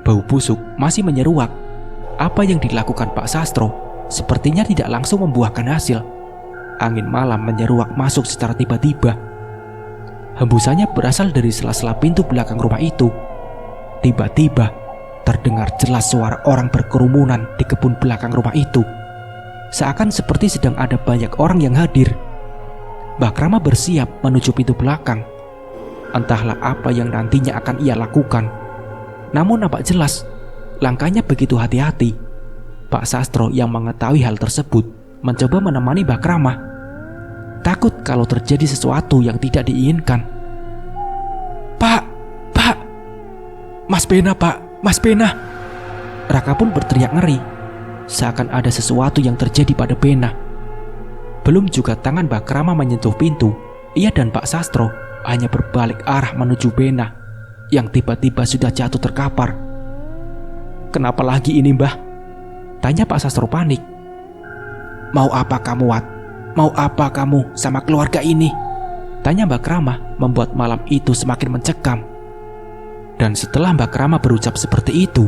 Bau busuk masih menyeruak. Apa yang dilakukan Pak Sastro sepertinya tidak langsung membuahkan hasil. Angin malam menyeruak masuk secara tiba-tiba. Hembusannya berasal dari sela-sela pintu belakang rumah itu. Tiba-tiba terdengar jelas suara orang berkerumunan di kebun belakang rumah itu. Seakan seperti sedang ada banyak orang yang hadir. Mbah Krama bersiap menuju pintu belakang. Entahlah apa yang nantinya akan ia lakukan. Namun nampak jelas langkahnya begitu hati-hati. Pak Sastro yang mengetahui hal tersebut mencoba menemani Mbah Krama. Takut kalau terjadi sesuatu yang tidak diinginkan. Pak, Mas Bena, Pak, Mas Bena. Raka pun berteriak ngeri, seakan ada sesuatu yang terjadi pada Bena. Belum juga tangan Mbah Krama menyentuh pintu, ia dan Pak Sastro hanya berbalik arah menuju Bena yang tiba-tiba sudah jatuh terkapar. Kenapa lagi ini, Mbah? Tanya Pak Sastro panik. Mau apa kamu, Wat? Mau apa kamu sama keluarga ini? Tanya Mbah Krama membuat malam itu semakin mencekam. Dan setelah Mbah Krama berucap seperti itu,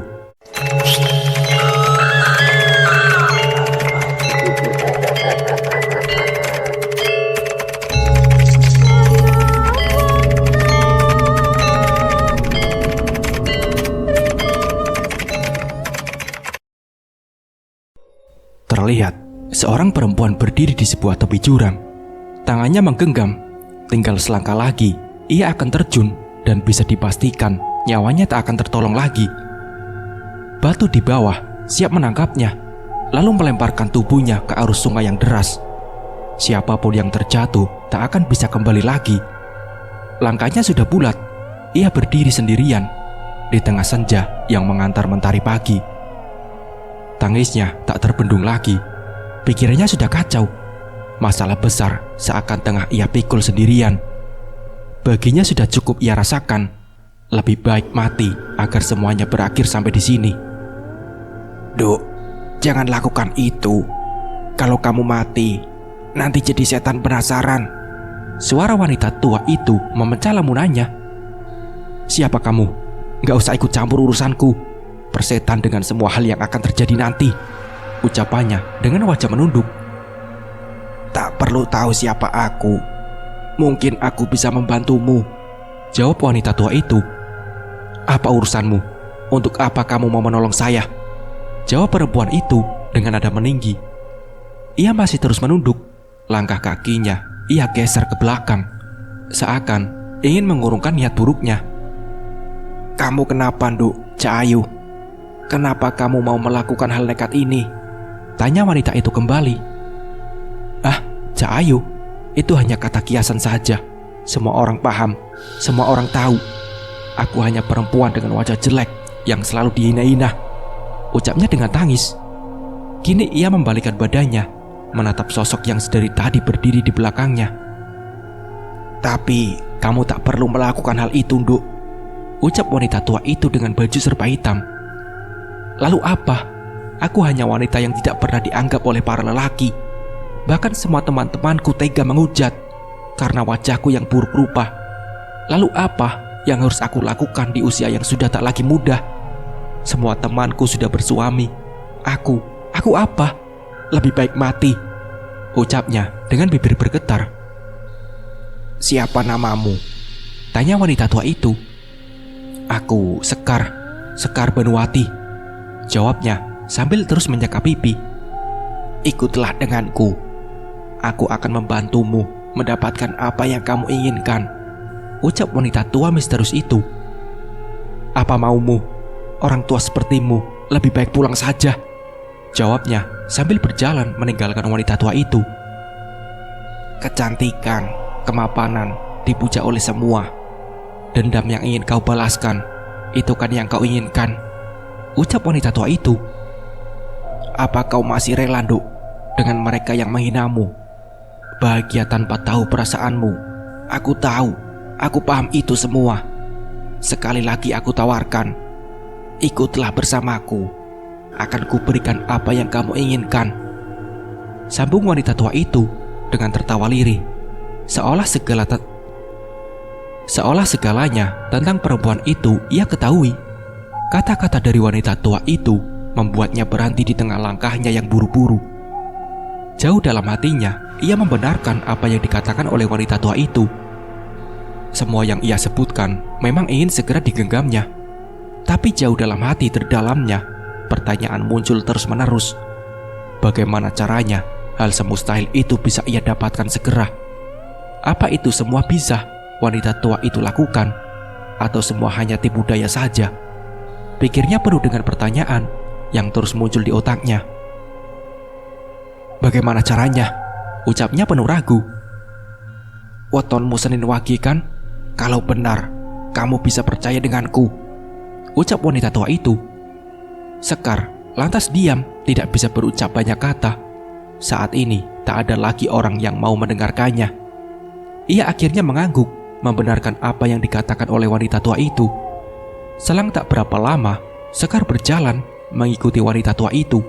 terlihat seorang perempuan berdiri di sebuah tepi jurang. Tangannya menggenggam. Tinggal selangkah lagi ia akan terjun dan bisa dipastikan nyawanya tak akan tertolong lagi. Batu di bawah siap menangkapnya, lalu melemparkan tubuhnya ke arus sungai yang deras. Siapapun yang terjatuh tak akan bisa kembali lagi. Langkahnya sudah bulat. Ia berdiri sendirian di tengah senja yang mengantar mentari pagi. Tangisnya tak terbendung lagi. Pikirannya sudah kacau. Masalah besar seakan tengah ia pikul sendirian. Baginya sudah cukup ia rasakan. Lebih baik mati agar semuanya berakhir sampai di sini. Duk, jangan lakukan itu. Kalau kamu mati, nanti jadi setan penasaran. Suara wanita tua itu memecah lamunannya. Siapa kamu? Gak usah ikut campur urusanku. Persetan dengan semua hal yang akan terjadi nanti, ucapannya dengan wajah menunduk. Tak perlu tahu siapa aku. Mungkin aku bisa membantumu, jawab wanita tua itu. Apa urusanmu? Untuk apa kamu mau menolong saya? Jawab perempuan itu dengan nada meninggi. Ia masih terus menunduk. Langkah kakinya ia geser ke belakang, seakan ingin mengurungkan niat buruknya. Kamu kenapa, Nduk Cahayu? Kenapa kamu mau melakukan hal nekat ini? Tanya wanita itu kembali. Ah, Cahayu, itu hanya kata kiasan saja. Semua orang paham, semua orang tahu. Aku hanya perempuan dengan wajah jelek yang selalu dihina-hina, ucapnya dengan tangis. Kini ia membalikkan badannya, menatap sosok yang sedari tadi berdiri di belakangnya. Tapi kamu tak perlu melakukan hal itu, Nduk, ucap wanita tua itu dengan baju serba hitam. Lalu apa? Aku hanya wanita yang tidak pernah dianggap oleh para lelaki. Bahkan semua teman-temanku tega menghujat karena wajahku yang buruk rupa. Lalu apa yang harus aku lakukan di usia yang sudah tak lagi muda? Semua temanku sudah bersuami. Aku apa? Lebih baik mati, ucapnya dengan bibir bergetar. Siapa namamu? Tanya wanita tua itu. Aku Sekar Banuwati, jawabnya sambil terus menyeka pipi. Ikutlah denganku. Aku akan membantumu mendapatkan apa yang kamu inginkan, ucap wanita tua misterius itu. Apa maumu? Orang tua sepertimu lebih baik pulang saja, jawabnya sambil berjalan meninggalkan wanita tua itu. Kecantikan, kemapanan dipuja oleh semua. Dendam yang ingin kau balaskan, itu kan yang kau inginkan, ucap wanita tua itu. Apa kau masih rela, Nduk, dengan mereka yang menghinamu? Bahagia tanpa tahu perasaanmu. Aku tahu, aku paham itu semua. Sekali lagi aku tawarkan, ikutlah bersamaku. Akan kuberikan apa yang kamu inginkan, sambung wanita tua itu dengan tertawa lirih, seolah segalanya tentang perempuan itu ia ketahui. Kata-kata dari wanita tua itu membuatnya berhenti di tengah langkahnya yang buru-buru. Jauh dalam hatinya, ia membenarkan apa yang dikatakan oleh wanita tua itu. Semua yang ia sebutkan memang ingin segera digenggamnya. Tapi jauh dalam hati terdalamnya, pertanyaan muncul terus-menerus. Bagaimana caranya hal semustahil itu bisa ia dapatkan segera? Apa itu semua bisa wanita tua itu lakukan? Atau semua hanya tipu daya saja? Pikirnya penuh dengan pertanyaan yang terus muncul di otaknya. Bagaimana caranya? Ucapnya penuh ragu. Wetonmu Senin Wage kan? Kalau benar, kamu bisa percaya denganku, ucap wanita tua itu. Sekar lantas diam, tidak bisa berucap banyak kata. Saat ini tak ada lagi orang yang mau mendengarkannya. Ia akhirnya mengangguk, membenarkan apa yang dikatakan oleh wanita tua itu. Selang tak berapa lama, Sekar berjalan mengikuti wanita tua itu,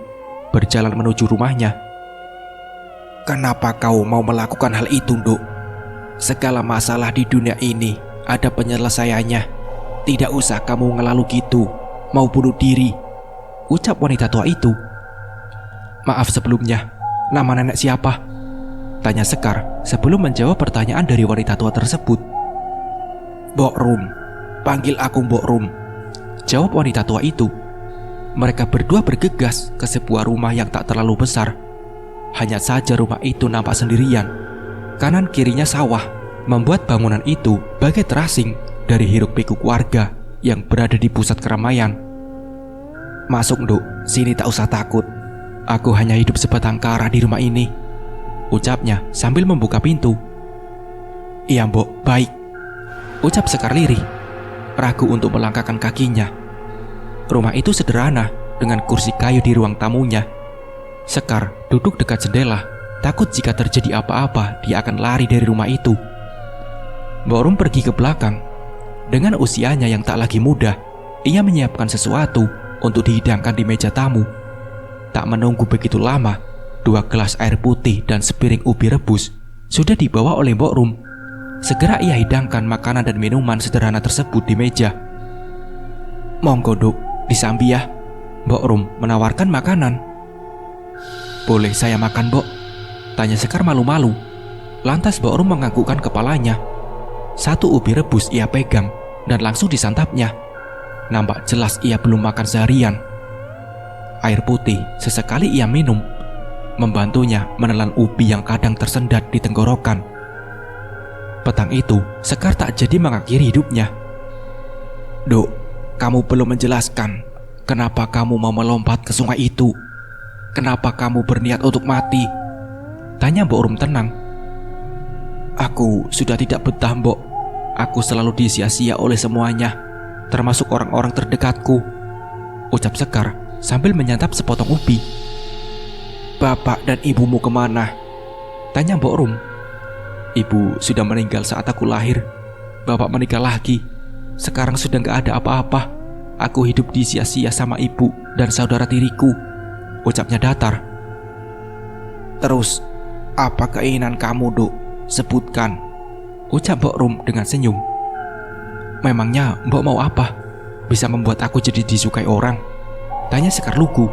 berjalan menuju rumahnya. Kenapa kau mau melakukan hal itu, Nduk? Segala masalah di dunia ini ada penyelesaiannya. Tidak usah kamu ngelalu gitu, mau bunuh diri, ucap wanita tua itu. Maaf sebelumnya, nama nenek siapa? Tanya Sekar sebelum menjawab pertanyaan dari wanita tua tersebut. Mbok Rum, panggil aku Mbok Rum, jawab wanita tua itu. Mereka berdua bergegas ke sebuah rumah yang tak terlalu besar. Hanya saja rumah itu nampak sendirian. Kanan kirinya sawah, membuat bangunan itu bagai terasing dari hiruk pikuk warga yang berada di pusat keramaian. Masuk, Nduk, sini tak usah takut. Aku hanya hidup sebatang kara di rumah ini, ucapnya sambil membuka pintu. Iya Mbok, baik, ucap Sekar lirih, ragu untuk melangkahkan kakinya. Rumah itu sederhana dengan kursi kayu di ruang tamunya. Sekar duduk dekat jendela, takut jika terjadi apa-apa dia akan lari dari rumah itu. Mbok Rum pergi ke belakang. Dengan usianya yang tak lagi muda, ia menyiapkan sesuatu untuk dihidangkan di meja tamu. Tak menunggu begitu lama, 2 gelas air putih dan sepiring ubi rebus sudah dibawa oleh Mbok Rum. Segera ia hidangkan makanan dan minuman sederhana tersebut di meja. Monggo, Duk, disambi ya, Mbok Rum menawarkan makanan. Boleh saya makan, Mbok? Tanya Sekar malu-malu. Lantas Mbok Rum menganggukkan kepalanya. 1 ubi rebus ia pegang dan langsung disantapnya. Nampak jelas ia belum makan seharian. Air putih sesekali ia minum, membantunya menelan ubi yang kadang tersendat di tenggorokan. Petang itu, Sekar tak jadi mengakhiri hidupnya. Duk, kamu belum menjelaskan kenapa kamu mau melompat ke sungai itu. Kenapa kamu berniat untuk mati? Tanya Mbok Rum tenang. Aku sudah tidak betah, Mbok. Aku selalu disia-sia oleh semuanya, termasuk orang-orang terdekatku, ucap Sekar sambil menyantap sepotong ubi. Bapak dan ibumu kemana? Tanya Mbok Rum. Ibu sudah meninggal saat aku lahir. Bapak menikah lagi. Sekarang sudah gak ada apa-apa. Aku hidup disia-sia sama ibu dan saudara tiriku, ucapnya datar. Terus, apa keinginan kamu, Duk? Sebutkan, ucap Mbok Rum dengan senyum. Memangnya Mbok mau apa? Bisa membuat aku jadi disukai orang? Tanya Sekar lugu.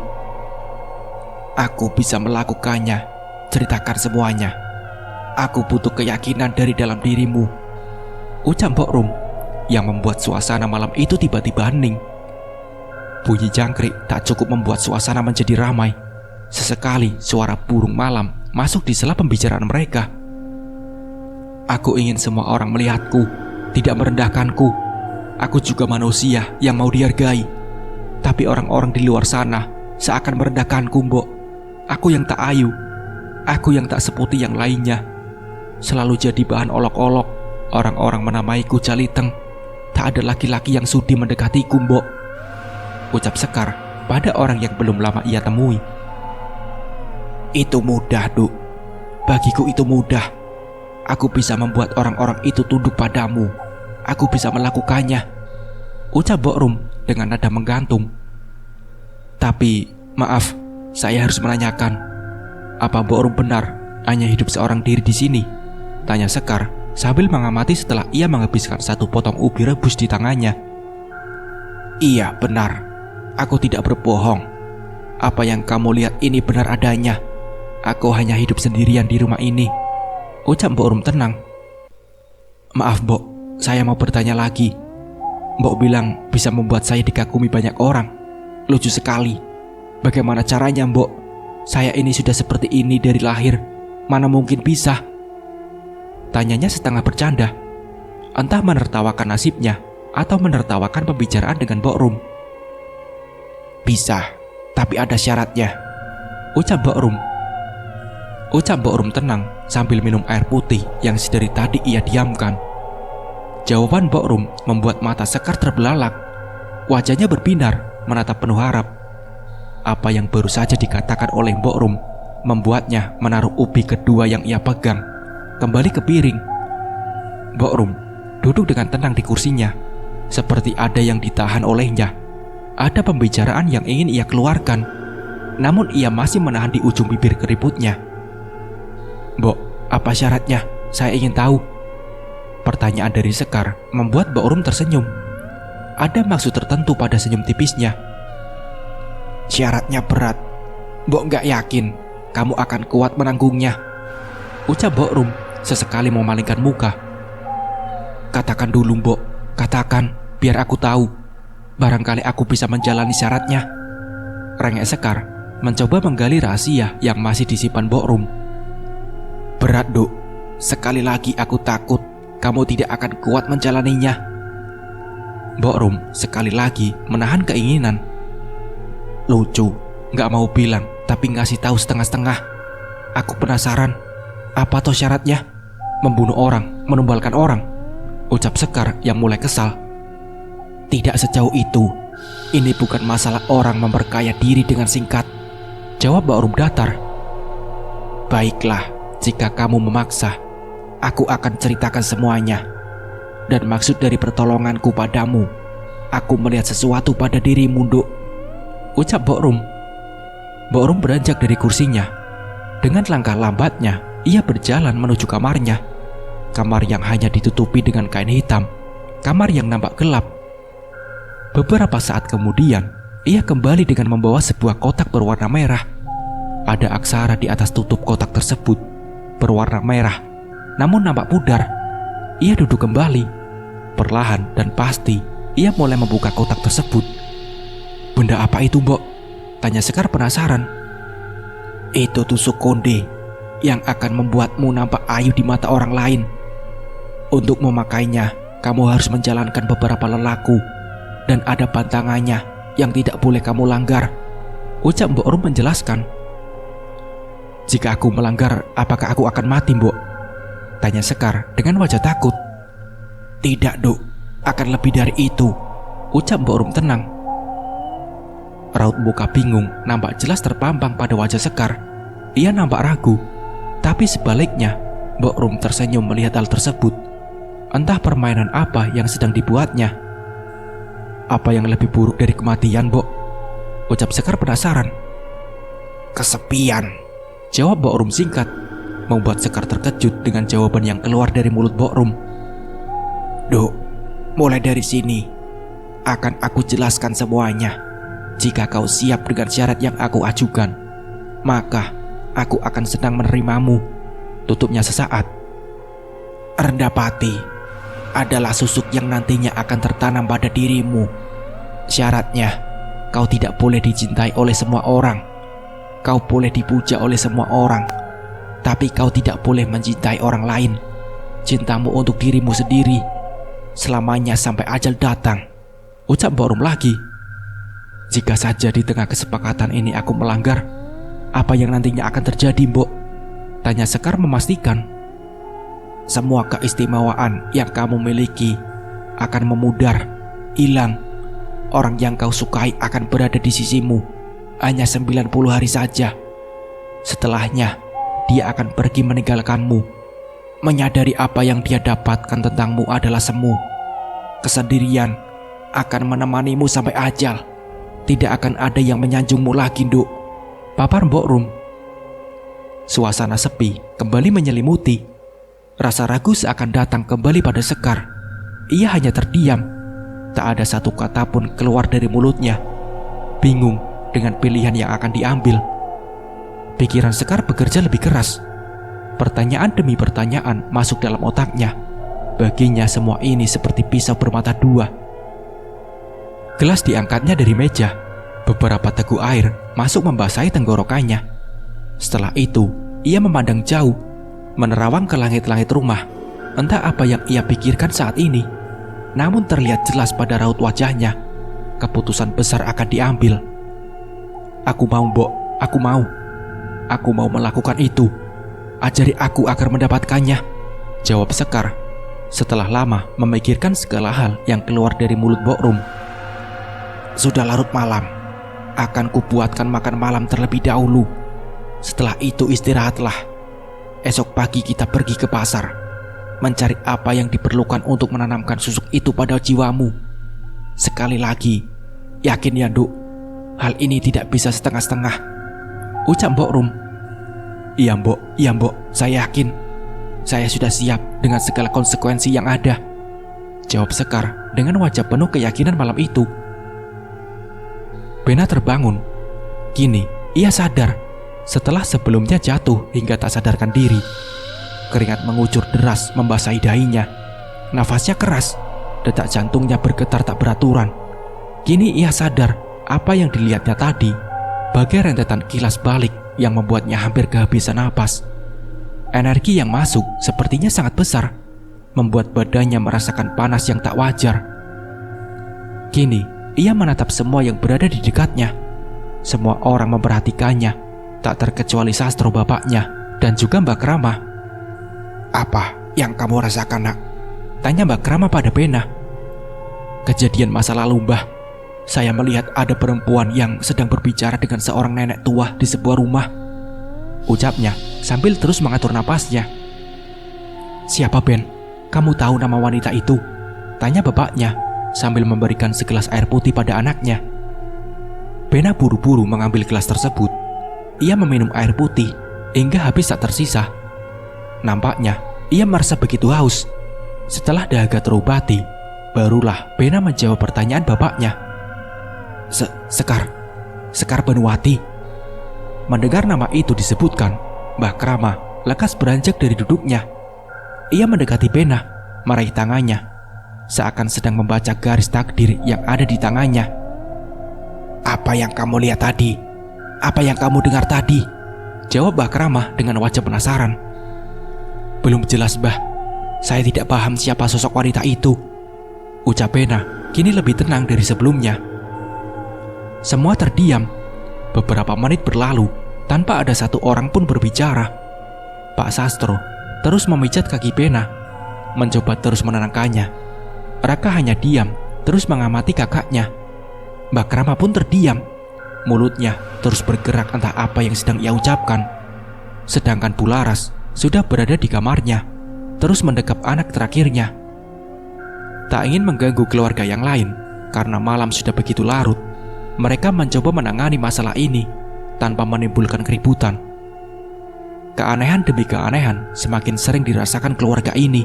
Aku bisa melakukannya. Ceritakan semuanya. Aku butuh keyakinan dari dalam dirimu, ucap Mbok Rum, yang membuat suasana malam itu tiba-tiba hening. Bunyi jangkrik tak cukup membuat suasana menjadi ramai. Sesekali suara burung malam masuk di sela pembicaraan mereka. Aku ingin semua orang melihatku, tidak merendahkanku. Aku juga manusia yang mau dihargai. Tapi orang-orang di luar sana seakan merendahkanku, Mbok. Aku yang tak ayu, aku yang tak seputih yang lainnya, selalu jadi bahan olok-olok. Orang-orang menamaiku Jaliteng. Tak ada laki-laki yang sudi mendekatiku, Mbok, ucap Sekar pada orang yang belum lama ia temui. Itu mudah, Duk. Bagiku itu mudah. Aku bisa membuat orang-orang itu tunduk padamu. Aku bisa melakukannya, ucap Mbok Rum dengan nada menggantung. Tapi, maaf, saya harus menanyakan, apa Mbok Rum benar hanya hidup seorang diri di sini? Tanya Sekar sambil mengamati setelah ia menghabiskan 1 potong ubi rebus di tangannya. Iya, benar. Aku tidak berbohong. Apa yang kamu lihat ini benar adanya. Aku hanya hidup sendirian di rumah ini, ucap Mbok Rum tenang. Maaf, Mbok, saya mau bertanya lagi. Mbok bilang bisa membuat saya dikagumi banyak orang. Lucu sekali. Bagaimana caranya, Mbok? Saya ini sudah seperti ini dari lahir. Mana mungkin bisa? Tanyanya setengah bercanda. Entah menertawakan nasibnya atau menertawakan pembicaraan dengan Mbok Rum. Bisa, tapi ada syaratnya, ucap Mbok Rum. Ucap Mbok Rum tenang sambil minum air putih yang sedari tadi ia diamkan. Jawaban Mbok Rum membuat mata Sekar terbelalak. Wajahnya berbinar menatap penuh harap. Apa yang baru saja dikatakan oleh Mbok Rum membuatnya menaruh ubi kedua yang ia pegang kembali ke piring. Mbok Rum duduk dengan tenang di kursinya, seperti ada yang ditahan olehnya. Ada pembicaraan yang ingin ia keluarkan, namun ia masih menahan di ujung bibir keriputnya. Mbok, apa syaratnya? Saya ingin tahu. Pertanyaan dari Sekar membuat Mbok Rum tersenyum. Ada maksud tertentu pada senyum tipisnya. Syaratnya berat. Mbok nggak yakin kamu akan kuat menanggungnya, ucap Mbok Rum sesekali memalingkan muka. Katakan dulu, Mbok. Katakan, biar aku tahu. Barangkali aku bisa menjalani syaratnya. Rengek Sekar mencoba menggali rahasia yang masih disimpan Mbok Rum. Berat, Duk. Sekali lagi aku takut kamu tidak akan kuat menjalaninya. Mbok Rum sekali lagi menahan keinginan. Lucu, gak mau bilang tapi ngasih tahu setengah-setengah. Aku penasaran, apa toh syaratnya? Membunuh orang, menumbalkan orang, ucap Sekar yang mulai kesal. Tidak sejauh itu. Ini bukan masalah orang memperkaya diri dengan singkat, jawab Mbok Rum datar. Baiklah, jika kamu memaksa, aku akan ceritakan semuanya. Dan maksud dari pertolonganku padamu, aku melihat sesuatu pada dirimu, Duk, ucap Mbok Rum. Mbok Rum beranjak dari kursinya. Dengan langkah lambatnya, ia berjalan menuju kamarnya. Kamar yang hanya ditutupi dengan kain hitam. Kamar yang nampak gelap. Beberapa saat kemudian, ia kembali dengan membawa sebuah kotak berwarna merah. Ada aksara di atas tutup kotak tersebut, berwarna merah, namun nampak pudar. Ia duduk kembali. Perlahan dan pasti, ia mulai membuka kotak tersebut. Benda apa itu, Mbok? Tanya Sekar penasaran. Itu tusuk konde yang akan membuatmu nampak ayu di mata orang lain. Untuk memakainya, kamu harus menjalankan beberapa lelaku, dan ada pantangannya yang tidak boleh kamu langgar, ucap Mbok Rum menjelaskan. Jika aku melanggar, apakah aku akan mati, Mbok? Tanya Sekar dengan wajah takut. Tidak, Duk, akan lebih dari itu, ucap Mbok Rum tenang. Raut muka bingung nampak jelas terpampang pada wajah Sekar. Ia nampak ragu, tapi sebaliknya Mbok Rum tersenyum melihat hal tersebut. Entah permainan apa yang sedang dibuatnya. Apa yang lebih buruk dari kematian, Mbok? Ucap Sekar penasaran. Kesepian, jawab Mbok Rum singkat, membuat Sekar terkejut dengan jawaban yang keluar dari mulut Mbok Rum. Duk, mulai dari sini akan aku jelaskan semuanya. Jika kau siap dengan syarat yang aku ajukan, maka aku akan senang menerimamu, tutupnya sesaat. Rendapati adalah susuk yang nantinya akan tertanam pada dirimu. Syaratnya, kau tidak boleh dicintai oleh semua orang. Kau boleh dipuja oleh semua orang, tapi kau tidak boleh mencintai orang lain. Cintamu untuk dirimu sendiri, selamanya sampai ajal datang, ucap Mbok Rum lagi. Jika saja di tengah kesepakatan ini aku melanggar, apa yang nantinya akan terjadi, Mbok? Tanya Sekar memastikan. Semua keistimewaan yang kamu miliki akan memudar, hilang. Orang yang kau sukai akan berada di sisimu hanya 90 hari saja. Setelahnya, dia akan pergi meninggalkanmu. Menyadari apa yang dia dapatkan tentangmu adalah semu. Kesendirian akan menemanimu sampai ajal. Tidak akan ada yang menyanjungmu lagi, Nduk, papar Mbok Rum. Suasana sepi kembali menyelimuti. Rasa ragu seakan datang kembali pada Sekar. Ia hanya terdiam. Tak ada satu kata pun keluar dari mulutnya. Bingung dengan pilihan yang akan diambil. Pikiran Sekar bekerja lebih keras. Pertanyaan demi pertanyaan masuk dalam otaknya. Baginya semua ini seperti pisau bermata dua. Gelas diangkatnya dari meja. Beberapa teguk air masuk membasahi tenggorokannya. Setelah itu, ia memandang jauh, menerawang ke langit-langit rumah. Entah apa yang ia pikirkan saat ini, namun terlihat jelas pada raut wajahnya. Keputusan besar akan diambil. Aku mau, Mbok. Aku mau. Aku mau melakukan itu. Ajari aku agar mendapatkannya, jawab Sekar setelah lama memikirkan segala hal yang keluar dari mulut Mbok Rum. Sudah larut malam. Akan kubuatkan makan malam terlebih dahulu. Setelah itu istirahatlah. Esok pagi kita pergi ke pasar, mencari apa yang diperlukan untuk menanamkan susuk itu pada jiwamu. Sekali lagi, yakin ya, Nduk, hal ini tidak bisa setengah-setengah, ucap Mbok Rum. Iya Mbok, saya yakin. Saya sudah siap dengan segala konsekuensi yang ada, jawab Sekar dengan wajah penuh keyakinan malam itu. Bena terbangun. Kini ia sadar setelah sebelumnya jatuh hingga tak sadarkan diri. Keringat mengucur deras membasahi dahinya. Nafasnya keras, detak jantungnya bergetar tak beraturan. Kini ia sadar apa yang dilihatnya tadi bagai rentetan kilas balik yang membuatnya hampir kehabisan napas. Energi yang masuk sepertinya sangat besar, membuat badannya merasakan panas yang tak wajar. Kini ia menatap semua yang berada di dekatnya. Semua orang memperhatikannya, tak terkecuali Sastro bapaknya dan juga Mbak Krama. Apa yang kamu rasakan, Nak? Tanya Mbak Krama pada Bena. Kejadian masa lalu, Mbah. Saya melihat ada perempuan yang sedang berbicara dengan seorang nenek tua di sebuah rumah, ucapnya sambil terus mengatur napasnya. Siapa, Ben? Kamu tahu nama wanita itu? Tanya bapaknya sambil memberikan segelas air putih pada anaknya. Bena buru-buru mengambil gelas tersebut. Ia meminum air putih hingga habis tak tersisa. Nampaknya ia merasa begitu haus. Setelah dahaga terobati, barulah Bena menjawab pertanyaan bapaknya. Sekar Banuwati. Mendengar nama itu disebutkan, Mbah Krama lekas beranjak dari duduknya. Ia mendekati Bena, meraih tangannya, seakan sedang membaca garis takdir yang ada di tangannya. Apa yang kamu lihat tadi? Apa yang kamu dengar tadi? Jawab Mbah Krama dengan wajah penasaran. Belum jelas, Mbah. Saya tidak paham siapa sosok wanita itu, ucap Bena, kini lebih tenang dari sebelumnya. Semua terdiam. Beberapa menit berlalu tanpa ada satu orang pun berbicara. Pak Sastro terus memijat kaki Bena, mencoba terus menenangkannya. Raka hanya diam, terus mengamati kakaknya. Mbak Krama pun terdiam. Mulutnya terus bergerak entah apa yang sedang ia ucapkan. Sedangkan Bularas sudah berada di kamarnya, terus mendekap anak terakhirnya. Tak ingin mengganggu keluarga yang lain karena malam sudah begitu larut, mereka mencoba menangani masalah ini tanpa menimbulkan keributan. Keanehan demi keanehan semakin sering dirasakan keluarga ini.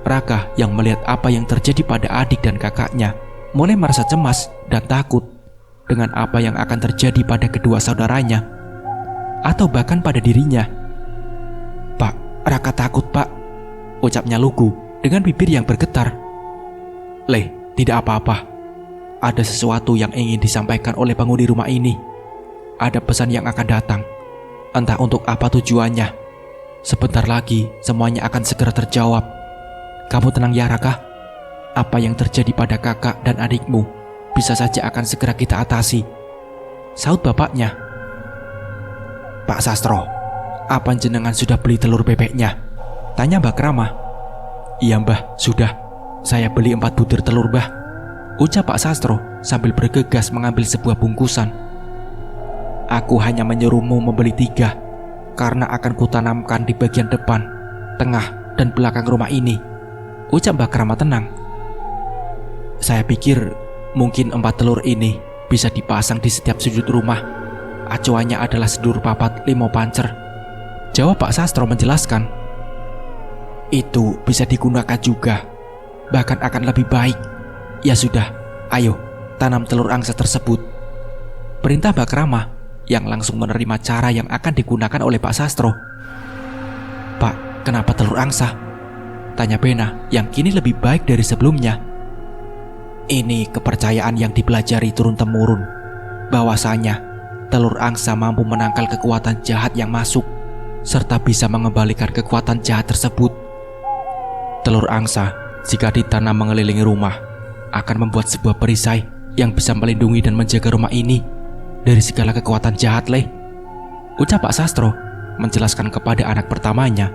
Raka yang melihat apa yang terjadi pada adik dan kakaknya mulai merasa cemas dan takut dengan apa yang akan terjadi pada kedua saudaranya, atau bahkan pada dirinya. Pak, Raka takut, Pak, ucapnya lugu dengan bibir yang bergetar. Leh, tidak apa-apa. Ada sesuatu yang ingin disampaikan oleh penghuni rumah ini. Ada pesan yang akan datang. Entah untuk apa tujuannya. Sebentar lagi semuanya akan segera terjawab. Kamu tenang ya, Raka. Apa yang terjadi pada kakak dan adikmu bisa saja akan segera kita atasi, saut bapaknya. Pak Sastro, apa jenengan sudah beli telur bebeknya? Tanya Mbak Krama. Iya, Mbah, sudah. Saya beli 4 butir telur, Mbah, ucap Pak Sastro sambil bergegas mengambil sebuah bungkusan. Aku hanya menyuruhmu membeli 3 karena akan kutanamkan di bagian depan, tengah, dan belakang rumah ini, ucap Mbak Krama tenang. Saya pikir mungkin 4 telur ini bisa dipasang di setiap sudut rumah. Acuannya adalah sedur papat 5 pancer, jawab Pak Sastro menjelaskan. Itu bisa digunakan juga, bahkan akan lebih baik. Ya sudah, ayo tanam telur angsa tersebut. Perintah Mbak Rama yang langsung menerima cara yang akan digunakan oleh Pak Sastro. Pak, kenapa telur angsa? Tanya Bena yang kini lebih baik dari sebelumnya. Ini kepercayaan yang dipelajari turun-temurun, bahwasanya telur angsa mampu menangkal kekuatan jahat yang masuk, serta bisa mengembalikan kekuatan jahat tersebut. Telur angsa, jika ditanam mengelilingi rumah, akan membuat sebuah perisai yang bisa melindungi dan menjaga rumah ini dari segala kekuatan jahat, Leh. Ucap Pak Sastro menjelaskan kepada anak pertamanya.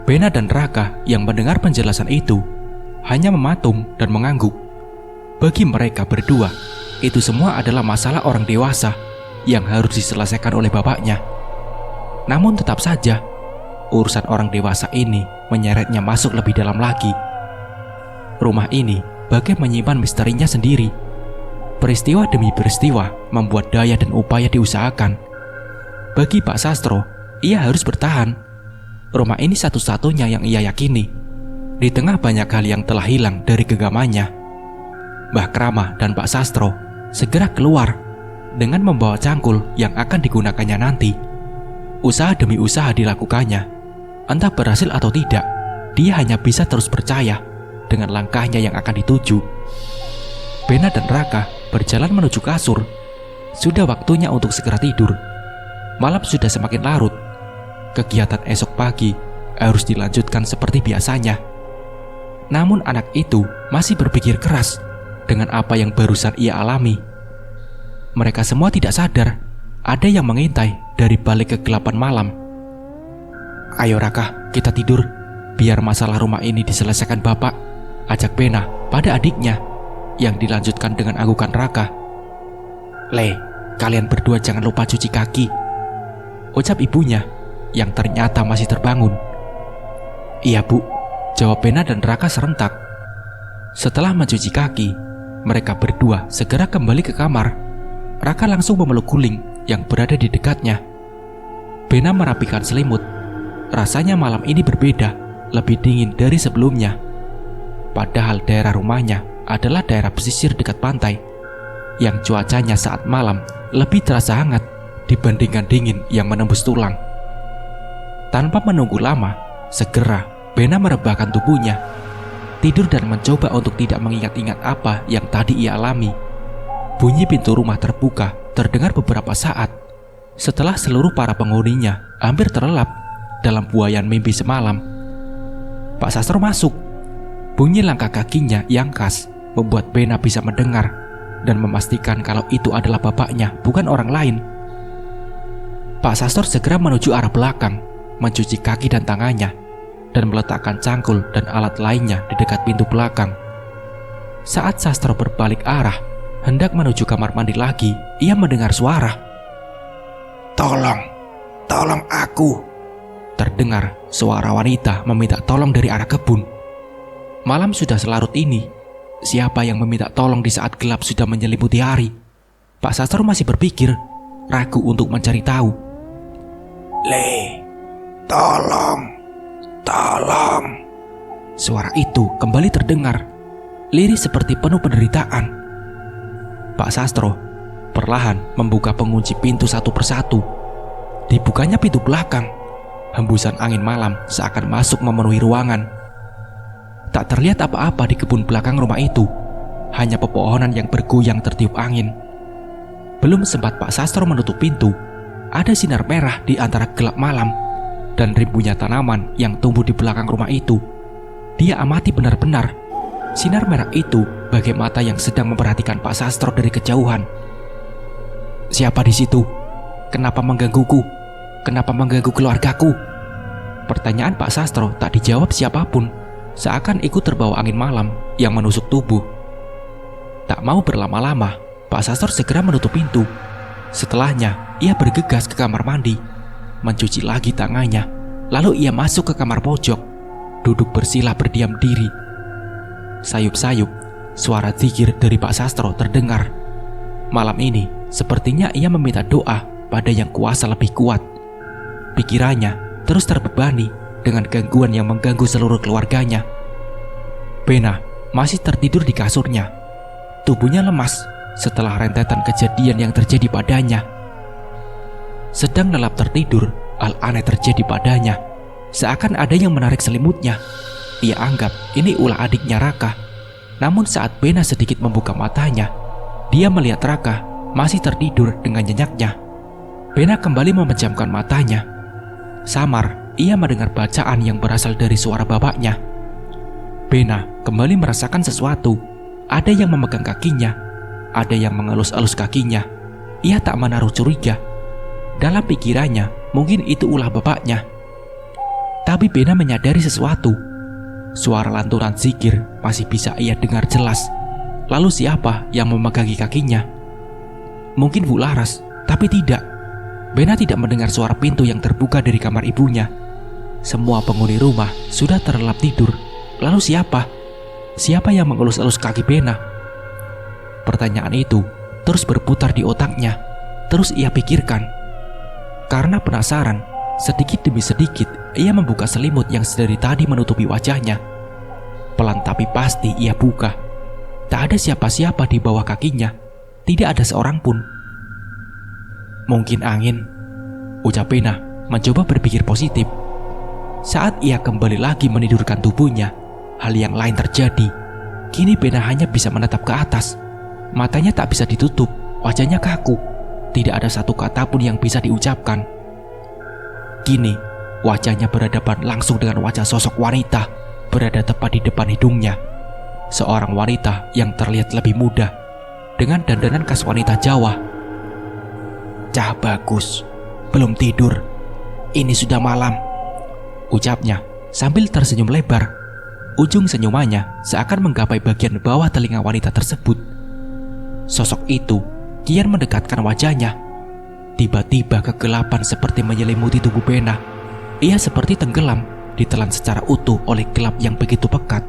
Bena dan Raka yang mendengar penjelasan itu hanya mematung dan mengangguk. Bagi mereka berdua, itu semua adalah masalah orang dewasa yang harus diselesaikan oleh bapaknya. Namun tetap saja, urusan orang dewasa ini menyeretnya masuk lebih dalam lagi. Rumah ini bagai menyimpan misterinya sendiri. Peristiwa demi peristiwa membuat daya dan upaya diusahakan. Bagi Pak Sastro, ia harus bertahan. Rumah ini satu-satunya yang ia yakini. Di tengah banyak hal yang telah hilang dari genggamannya, Mbah Krama dan Pak Sastro segera keluar dengan membawa cangkul yang akan digunakannya nanti. Usaha demi usaha dilakukannya. Entah berhasil atau tidak, dia hanya bisa terus percaya dengan langkahnya yang akan dituju. Bena dan Raka berjalan menuju kasur. Sudah waktunya untuk segera tidur. Malam sudah semakin larut. Kegiatan esok pagi harus dilanjutkan seperti biasanya. Namun anak itu masih berpikir keras dengan apa yang barusan ia alami. Mereka semua tidak sadar ada yang mengintai dari balik kegelapan malam. Ayo Raka, kita tidur, biar masalah rumah ini diselesaikan bapak, ajak Bena pada adiknya, yang dilanjutkan dengan anggukan Raka. Le, kalian berdua jangan lupa cuci kaki, ucap ibunya yang ternyata masih terbangun. Iya bu, jawab Bena dan Raka serentak. Setelah mencuci kaki, mereka berdua segera kembali ke kamar. Raka langsung memeluk Guling yang berada di dekatnya. Bena merapikan selimut. Rasanya malam ini berbeda, lebih dingin dari sebelumnya. Padahal daerah rumahnya adalah daerah pesisir dekat pantai, yang cuacanya saat malam lebih terasa hangat dibandingkan dingin yang menembus tulang. Tanpa menunggu lama, segera Bena merebahkan tubuhnya, tidur dan mencoba untuk tidak mengingat-ingat apa yang tadi ia alami. Bunyi pintu rumah terbuka terdengar beberapa saat setelah seluruh para penghuninya hampir terlelap dalam buayan mimpi semalam. Pak Sastro masuk. Bunyi langkah kakinya yang khas membuat Bena bisa mendengar dan memastikan kalau itu adalah bapaknya, bukan orang lain. Pak Sastro segera menuju arah belakang, mencuci kaki dan tangannya, dan meletakkan cangkul dan alat lainnya di dekat pintu belakang. Saat Sastro berbalik arah, hendak menuju kamar mandi lagi, ia mendengar suara. Tolong aku. Terdengar suara wanita meminta tolong dari arah kebun. Malam sudah selarut ini. Siapa yang meminta tolong di saat gelap sudah menyelimuti hari? Pak Sastro masih berpikir, ragu untuk mencari tahu. Le, tolong. Suara itu kembali terdengar, lirih seperti penuh penderitaan. Pak Sastro perlahan membuka pengunci pintu satu persatu. Dibukanya pintu belakang. Hembusan angin malam seakan masuk memenuhi ruangan. Tak terlihat apa-apa di kebun belakang rumah itu, hanya pepohonan yang bergoyang tertiup angin. Belum sempat Pak Sastro menutup pintu, ada sinar merah di antara gelap malam dan ribunya tanaman yang tumbuh di belakang rumah itu. Dia amati benar-benar. Sinar merah itu bagai mata yang sedang memperhatikan Pak Sastro dari kejauhan. Siapa di situ? Kenapa menggangguku? Kenapa mengganggu keluargaku? Pertanyaan Pak Sastro tak dijawab siapapun, seakan ikut terbawa angin malam yang menusuk tubuh. Tak mau berlama-lama, Pak Sastro segera menutup pintu. Setelahnya, ia bergegas ke kamar mandi, mencuci lagi tangannya. Lalu ia masuk ke kamar pojok, duduk bersila berdiam diri. Sayup-sayup, suara zikir dari Pak Sastro terdengar. Malam ini, sepertinya ia meminta doa pada yang kuasa lebih kuat. Pikirannya terus terbebani dengan gangguan yang mengganggu seluruh keluarganya. Bena masih tertidur di kasurnya Tubuhnya lemas setelah rentetan kejadian yang terjadi padanya. Sedang lelap tertidur, hal aneh terjadi padanya. Seakan ada yang menarik selimutnya. Ia anggap ini ulah adiknya Raka. Namun saat Bena sedikit membuka matanya, dia melihat Raka masih tertidur dengan nyenyaknya. Bena kembali memejamkan matanya. Samar, ia mendengar bacaan yang berasal dari suara bapaknya. Bena kembali merasakan sesuatu. Ada yang memegang kakinya, ada yang mengelus-elus kakinya. Ia tak menaruh curiga. Dalam pikirannya, mungkin itu ulah bapaknya. Tapi Bena menyadari sesuatu. Suara lantunan zikir masih bisa ia dengar jelas. Lalu siapa yang memegangi kakinya? Mungkin Bu Laras, tapi tidak. Bena tidak mendengar suara pintu yang terbuka dari kamar ibunya. Semua penghuni rumah sudah terlelap tidur. Lalu siapa? Siapa yang mengelus-elus kaki Bena? Pertanyaan itu terus berputar di otaknya. Terus ia pikirkan. Karena penasaran, sedikit demi sedikit ia membuka selimut yang sedari tadi menutupi wajahnya. Pelan tapi pasti ia buka. Tak ada siapa-siapa di bawah kakinya. Tidak ada seorang pun. Mungkin angin, ucap Bena mencoba berpikir positif. Saat ia kembali lagi menidurkan tubuhnya, hal yang lain terjadi. Kini Bena hanya bisa menatap ke atas. Matanya tak bisa ditutup, wajahnya kaku. Tidak ada satu kata pun yang bisa diucapkan. Kini, wajahnya berhadapan langsung dengan wajah sosok wanita berada tepat di depan hidungnya. Seorang wanita yang terlihat lebih muda, dengan dandanan khas wanita Jawa. "Cah bagus, belum tidur. Ini sudah malam," ucapnya sambil tersenyum lebar. Ujung senyumannya seakan menggapai bagian bawah telinga wanita tersebut. Sosok itu kian mendekatkan wajahnya. Tiba-tiba kegelapan seperti menyelimuti tubuh Bena. Ia seperti tenggelam, ditelan secara utuh oleh gelap yang begitu pekat.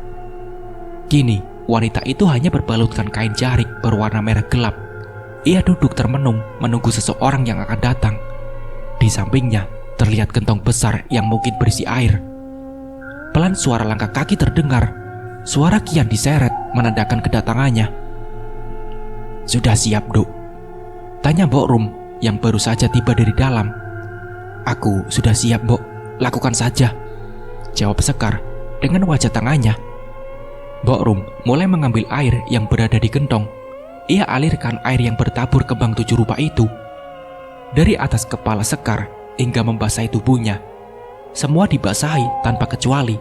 Kini, wanita itu hanya berbalutkan kain jarik berwarna merah gelap. Ia duduk termenung menunggu seseorang yang akan datang. Di sampingnya terlihat gentong besar yang mungkin berisi air. Pelan suara langkah kaki terdengar. Suara kian diseret menandakan kedatangannya. "Sudah siap, Duk?" tanya Mbok Rum yang baru saja tiba dari dalam. "Aku sudah siap, Mbok. Lakukan saja," jawab Sekar dengan wajah tangannya. Mbok Rum mulai mengambil air yang berada di gentong. Ia alirkan air yang bertabur kembang 7 rupa itu dari atas kepala Sekar hingga membasahi tubuhnya. Semua dibasahi tanpa kecuali,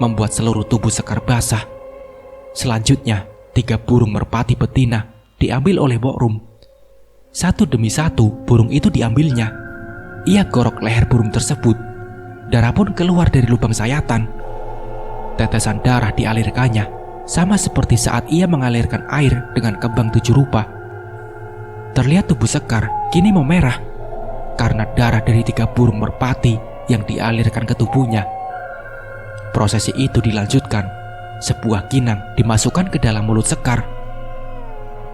membuat seluruh tubuh Sekar basah. Selanjutnya, 3 burung merpati betina diambil oleh Mbok Rum. Satu demi satu burung itu diambilnya. Ia gorok leher burung tersebut. Darah pun keluar dari lubang sayatan. Tetesan darah dialirkannya, sama seperti saat ia mengalirkan air dengan kembang 7 rupa. Terlihat tubuh Sekar kini memerah karena darah dari 3 burung merpati yang dialirkan ke tubuhnya. Prosesi itu dilanjutkan. Sebuah kinang dimasukkan ke dalam mulut Sekar.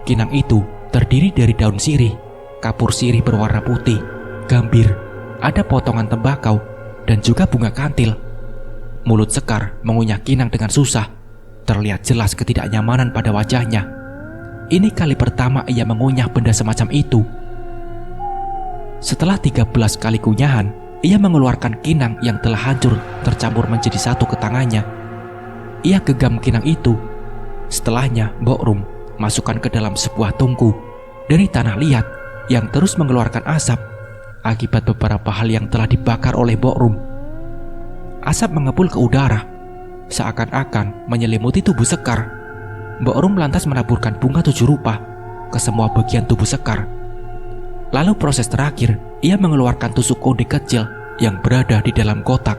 Kinang itu terdiri dari daun sirih, kapur sirih berwarna putih, gambir, ada potongan tembakau, dan juga bunga kantil. Mulut Sekar mengunyah kinang dengan susah. Terlihat jelas ketidaknyamanan pada wajahnya. Ini kali pertama ia mengunyah benda semacam itu. Setelah 13 kali kunyahan, ia mengeluarkan kinang yang telah hancur tercampur menjadi satu ke tangannya. Ia genggam kinang itu. Setelahnya, Mbok Rum masukkan ke dalam sebuah tungku dari tanah liat yang terus mengeluarkan asap akibat beberapa hal yang telah dibakar oleh Mbok Rum. Asap mengepul ke udara, seakan-akan menyelimuti tubuh Sekar. Mbok Rum lantas menaburkan bunga 7 rupa ke semua bagian tubuh Sekar. Lalu proses terakhir, ia mengeluarkan tusuk konde kecil yang berada di dalam kotak.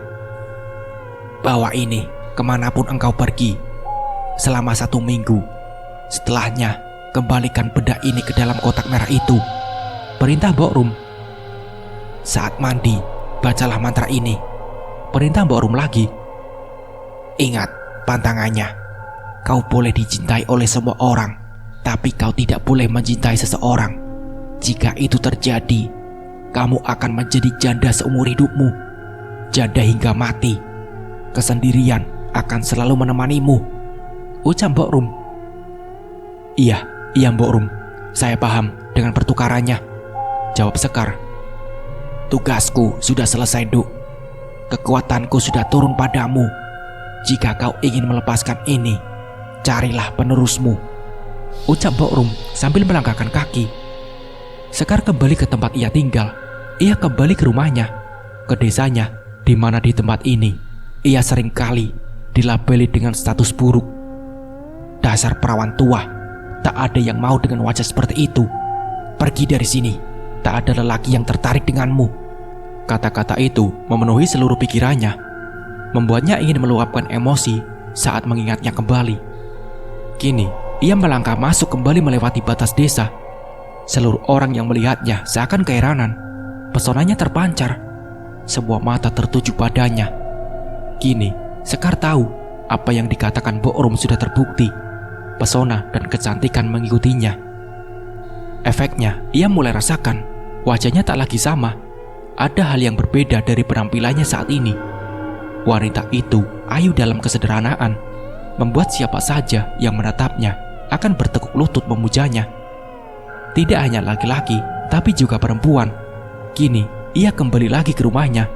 "Bawa ini kemanapun engkau pergi selama 1 minggu. Setelahnya, kembalikan benda ini ke dalam kotak merah itu," perintah Mbok Rum. "Saat mandi, bacalah mantra ini," perintah Mbok Rum lagi. "Ingat pantangannya. Kau boleh dicintai oleh semua orang, tapi kau tidak boleh mencintai seseorang. Jika itu terjadi, kamu akan menjadi janda seumur hidupmu. Janda hingga mati. Kesendirian akan selalu menemanimu," ucap Mbok Rum. Iya, Mbok Rum. Saya paham dengan pertukarannya, jawab Sekar. Tugasku sudah selesai, Duk. Kekuatanku sudah turun padamu. Jika kau ingin melepaskan ini, carilah penerusmu, ucap Mbok Rum sambil melangkahkan kaki. Sekar kembali ke tempat ia tinggal. Ia kembali ke rumahnya, ke desanya, di mana di tempat ini ia sering kali dilabeli dengan status buruk. Dasar perawan tua, tak ada yang mau dengan wajah seperti itu. Pergi dari sini, tak ada lelaki yang tertarik denganmu. Kata-kata itu memenuhi seluruh pikirannya, membuatnya ingin meluapkan emosi saat mengingatnya kembali. Kini, ia melangkah masuk kembali melewati batas desa. Seluruh orang yang melihatnya seakan keheranan. Pesonanya terpancar. Sebuah mata tertuju padanya. Kini, Sekar tahu apa yang dikatakan Mbok Rum sudah terbukti. Pesona dan kecantikan mengikutinya. Efeknya, ia mulai rasakan wajahnya tak lagi sama. Ada hal yang berbeda dari penampilannya saat ini. Wanita itu ayu dalam kesederhanaan, membuat siapa saja yang menatapnya akan bertekuk lutut memujanya. Tidak hanya laki-laki, tapi juga perempuan. Kini, ia kembali lagi ke rumahnya,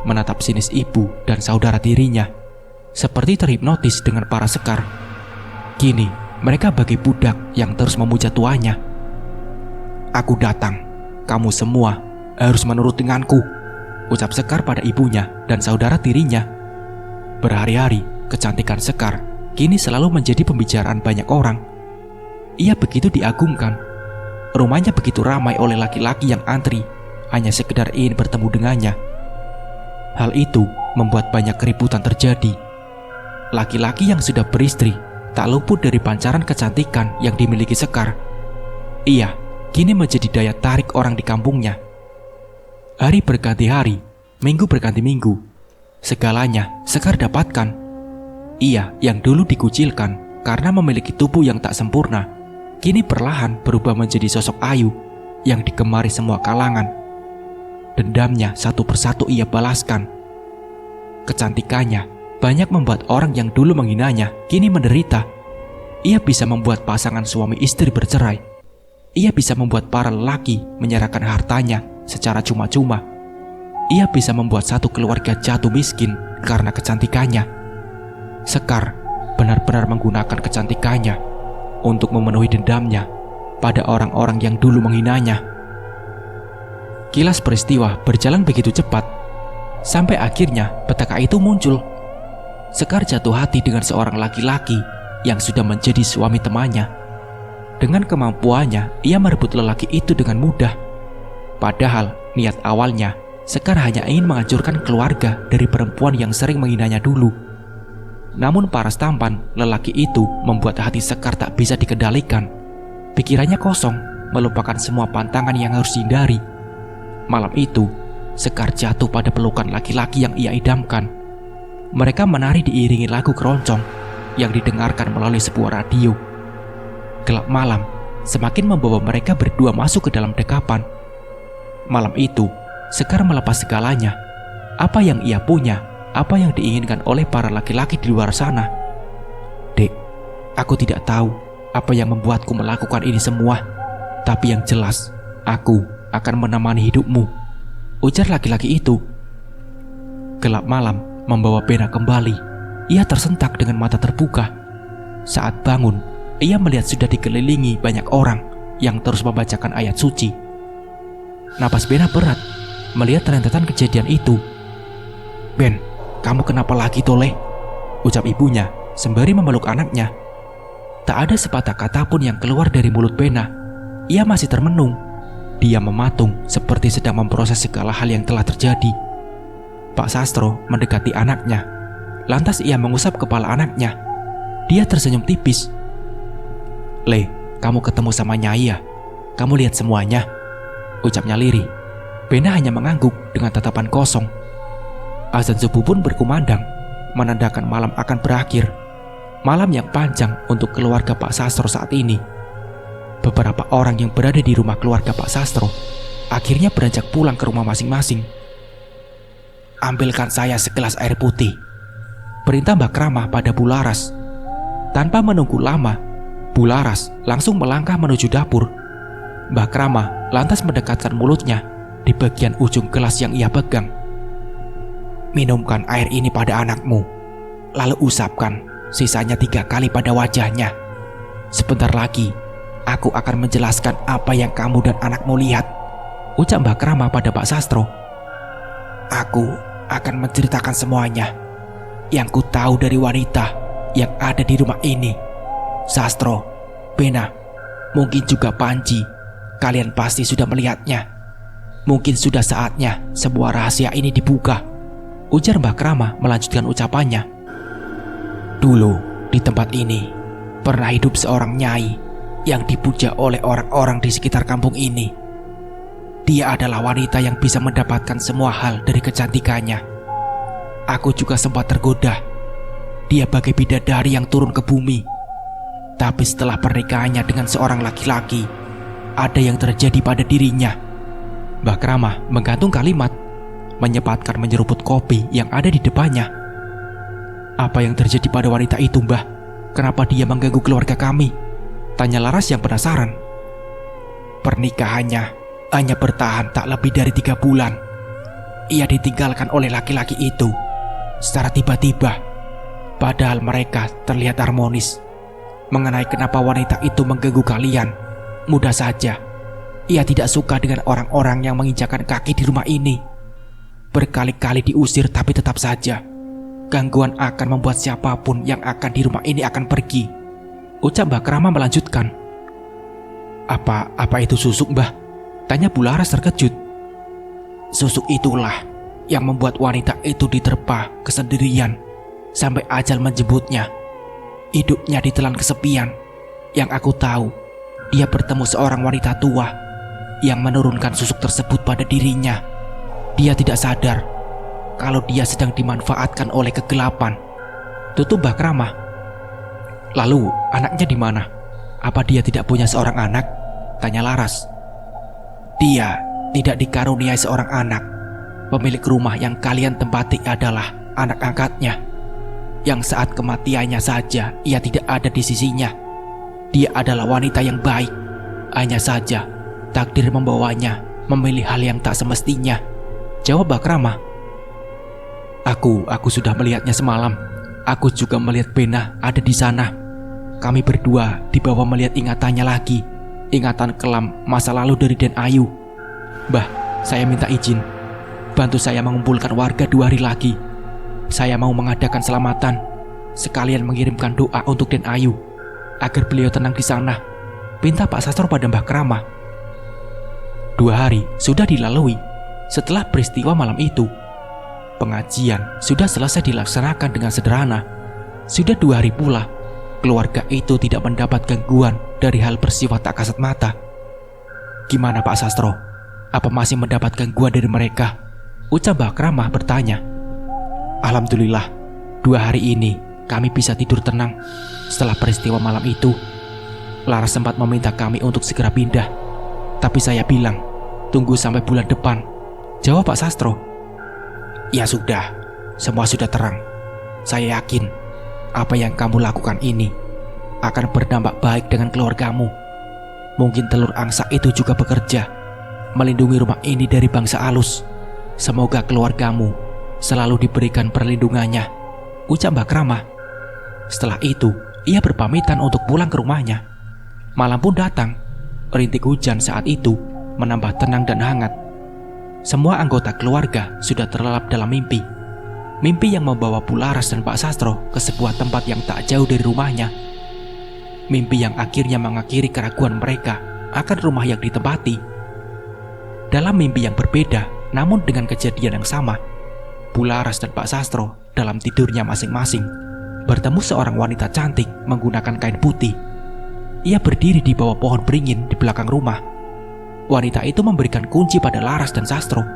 menatap sinis ibu dan saudara tirinya, seperti terhipnotis dengan para Sekar. Kini, mereka bagai budak yang terus memuja tuanya. Aku datang, kamu semua harus menurut denganku, ucap Sekar pada ibunya dan saudara tirinya. Berhari-hari, kecantikan Sekar kini selalu menjadi pembicaraan banyak orang. Ia begitu diagungkan. Rumahnya begitu ramai oleh laki-laki yang antri, hanya sekedar ingin bertemu dengannya. Hal itu membuat banyak keributan terjadi. Laki-laki yang sudah beristri tak luput dari pancaran kecantikan yang dimiliki Sekar. Ia kini menjadi daya tarik orang di kampungnya. Hari berganti hari, minggu berganti minggu. Segalanya Sekar dapatkan. Ia yang dulu dikucilkan karena memiliki tubuh yang tak sempurna, kini perlahan berubah menjadi sosok ayu yang digemari semua kalangan. Dendamnya satu persatu ia balaskan. Kecantikannya banyak membuat orang yang dulu menghinanya kini menderita. Ia bisa membuat pasangan suami istri bercerai. Ia bisa membuat para lelaki menyerahkan hartanya secara cuma-cuma. Ia bisa membuat satu keluarga jatuh miskin karena kecantikannya. Sekar benar-benar menggunakan kecantikannya untuk memenuhi dendamnya pada orang-orang yang dulu menghinanya. Kilas peristiwa berjalan begitu cepat, sampai akhirnya petaka itu muncul. Sekar jatuh hati dengan seorang laki-laki yang sudah menjadi suami temannya. Dengan kemampuannya, ia merebut lelaki itu dengan mudah. Padahal niat awalnya, Sekar hanya ingin menghancurkan keluarga dari perempuan yang sering menghinanya dulu. Namun paras tampan lelaki itu membuat hati Sekar tak bisa dikendalikan. Pikirannya kosong, melupakan semua pantangan yang harus dihindari. Malam itu, Sekar jatuh pada pelukan laki-laki yang ia idamkan. Mereka menari diiringi lagu keroncong yang didengarkan melalui sebuah radio. Gelap malam semakin membawa mereka berdua masuk ke dalam dekapan. Malam itu, Sekar melepas segalanya. Apa yang ia punya, apa yang diinginkan oleh para laki-laki di luar sana. Dek, aku tidak tahu apa yang membuatku melakukan ini semua. Tapi yang jelas, aku akan menemani hidupmu, ujar laki-laki itu. Gelap malam membawa Bena kembali. Ia tersentak dengan mata terbuka. Saat bangun, ia melihat sudah dikelilingi banyak orang yang terus membacakan ayat suci. Napas Bena berat melihat rentetan kejadian itu. Ben, kamu kenapa lagi toleh? Ucap ibunya sembari memeluk anaknya. Tak ada sepatah kata pun yang keluar dari mulut Bena. Ia masih termenung. Dia mematung seperti sedang memproses segala hal yang telah terjadi. Pak Sastro mendekati anaknya. Lantas ia mengusap kepala anaknya. Dia tersenyum tipis. Le, kamu ketemu sama Nyai ya? Kamu lihat semuanya? Ucapnya lirih. Bena hanya mengangguk dengan tatapan kosong. Azan subuh pun berkumandang, menandakan malam akan berakhir. Malam yang panjang untuk keluarga Pak Sastro saat ini. Beberapa orang yang berada di rumah keluarga Pak Sastro akhirnya beranjak pulang ke rumah masing-masing. Ambilkan saya segelas air putih, perintah Mbak Kramah pada Bularas. Tanpa menunggu lama, Bularas langsung melangkah menuju dapur. Mbah Krama lantas mendekatkan mulutnya di bagian ujung gelas yang ia pegang. "Minumkan air ini pada anakmu, lalu usapkan sisanya 3 kali pada wajahnya. Sebentar lagi aku akan menjelaskan apa yang kamu dan anakmu lihat," ucap Mbah Krama pada Pak Sastro. "Aku akan menceritakan semuanya yang ku tahu dari wanita yang ada di rumah ini. Sastro, Bena, mungkin juga Panji, kalian pasti sudah melihatnya. Mungkin sudah saatnya sebuah rahasia ini dibuka," ujar Mbah Krama melanjutkan ucapannya. "Dulu di tempat ini pernah hidup seorang nyai yang dipuja oleh orang-orang di sekitar kampung ini. Dia adalah wanita yang bisa mendapatkan semua hal dari kecantikannya. Aku juga sempat tergoda. Dia bagai bidadari yang turun ke bumi. Tapi setelah pernikahannya dengan seorang laki-laki, ada yang terjadi pada dirinya." Mbah Krama menggantung kalimat, menyempatkan menyeruput kopi yang ada di depannya. "Apa yang terjadi pada wanita itu, Mbah? Kenapa dia mengganggu keluarga kami?" tanya Laras yang penasaran. "Pernikahannya hanya bertahan tak lebih dari 3 bulan. Ia ditinggalkan oleh laki-laki itu secara tiba-tiba, padahal mereka terlihat harmonis. Mengenai kenapa wanita itu mengganggu kalian, mudah saja. Ia tidak suka dengan orang-orang yang menginjakan kaki di rumah ini. Berkali-kali diusir, tapi tetap saja gangguan akan membuat siapapun yang akan di rumah ini akan pergi," ucap Mbah Krama melanjutkan. Apa itu susuk, Mbah?" tanya Bularas terkejut. "Susuk itulah yang membuat wanita itu diterpa kesendirian sampai ajal menjemputnya. Hidupnya ditelan kesepian. Yang aku tahu, dia bertemu seorang wanita tua yang menurunkan susuk tersebut pada dirinya. Dia tidak sadar kalau dia sedang dimanfaatkan oleh kegelapan," tutup Mbah Krama. "Lalu anaknya di mana? Apa dia tidak punya seorang anak?" tanya Laras. "Dia tidak dikaruniai seorang anak. Pemilik rumah yang kalian tempati adalah anak angkatnya, yang saat kematiannya saja ia tidak ada di sisinya. Dia adalah wanita yang baik. Hanya saja takdir membawanya memilih hal yang tak semestinya," jawab Mbah Krama. Aku sudah melihatnya semalam. Aku juga melihat Bena ada di sana. Kami berdua dibawa melihat ingatannya lagi, ingatan kelam masa lalu dari Den Ayu. Mbah, saya minta izin, bantu saya mengumpulkan warga 2 hari lagi. Saya mau mengadakan selamatan, sekalian mengirimkan doa untuk Den Ayu agar beliau tenang di sana," pinta Pak Sastro pada Mbah Krama. 2 hari sudah dilalui setelah peristiwa malam itu. Pengajian sudah selesai dilaksanakan dengan sederhana. Sudah 2 hari pula keluarga itu tidak mendapat gangguan dari hal bersifat tak kasat mata. "Gimana Pak Sastro? Apa masih mendapat gangguan dari mereka?" ucap Mbah Krama bertanya. "Alhamdulillah, 2 hari ini kami bisa tidur tenang. Setelah peristiwa malam itu, Laras sempat meminta kami untuk segera pindah. Tapi saya bilang, tunggu sampai bulan depan," jawab Pak Sastro. "Ya sudah, semua sudah terang. Saya yakin apa yang kamu lakukan ini akan berdampak baik dengan keluargamu. Mungkin telur angsa itu juga bekerja melindungi rumah ini dari bangsa halus. Semoga keluargamu selalu diberikan perlindungannya," ucap Mbah Krama. Setelah itu, ia berpamitan untuk pulang ke rumahnya. Malam pun datang. Rintik hujan saat itu menambah tenang dan hangat. Semua anggota keluarga sudah terlelap dalam mimpi. Mimpi yang membawa Bularas dan Pak Sastro ke sebuah tempat yang tak jauh dari rumahnya. Mimpi yang akhirnya mengakhiri keraguan mereka akan rumah yang ditempati. Dalam mimpi yang berbeda, namun dengan kejadian yang sama, Bularas dan Pak Sastro dalam tidurnya masing-masing bertemu seorang wanita cantik menggunakan kain putih. Ia berdiri di bawah pohon beringin di belakang rumah. Wanita itu memberikan kunci pada Laras dan Sastro.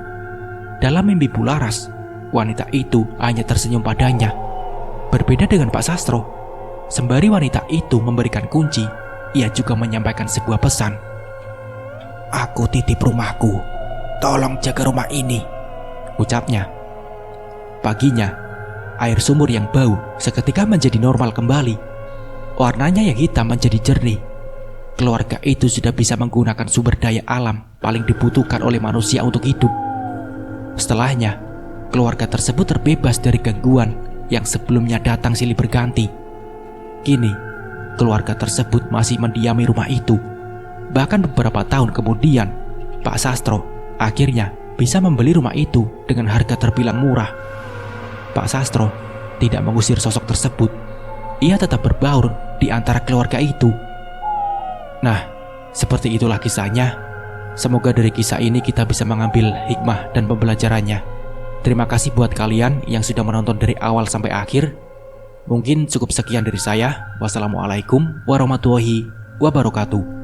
Dalam mimpi Bularas, wanita itu hanya tersenyum padanya. Berbeda dengan Pak Sastro, sembari wanita itu memberikan kunci, ia juga menyampaikan sebuah pesan. "Aku titip rumahku, tolong jaga rumah ini," ucapnya. Paginya, air sumur yang bau seketika menjadi normal kembali. Warnanya yang hitam menjadi jernih. Keluarga itu sudah bisa menggunakan sumber daya alam paling dibutuhkan oleh manusia untuk hidup. Setelahnya, keluarga tersebut terbebas dari gangguan yang sebelumnya datang silih berganti. Kini, keluarga tersebut masih mendiami rumah itu. Bahkan beberapa tahun kemudian, Pak Sastro akhirnya bisa membeli rumah itu dengan harga terbilang murah. Pak Sastro tidak mengusir sosok tersebut. Ia tetap berbaur di antara keluarga itu. Nah, seperti itulah kisahnya. Semoga dari kisah ini kita bisa mengambil hikmah dan pembelajarannya. Terima kasih buat kalian yang sudah menonton dari awal sampai akhir. Mungkin cukup sekian dari saya. Wassalamualaikum warahmatullahi wabarakatuh.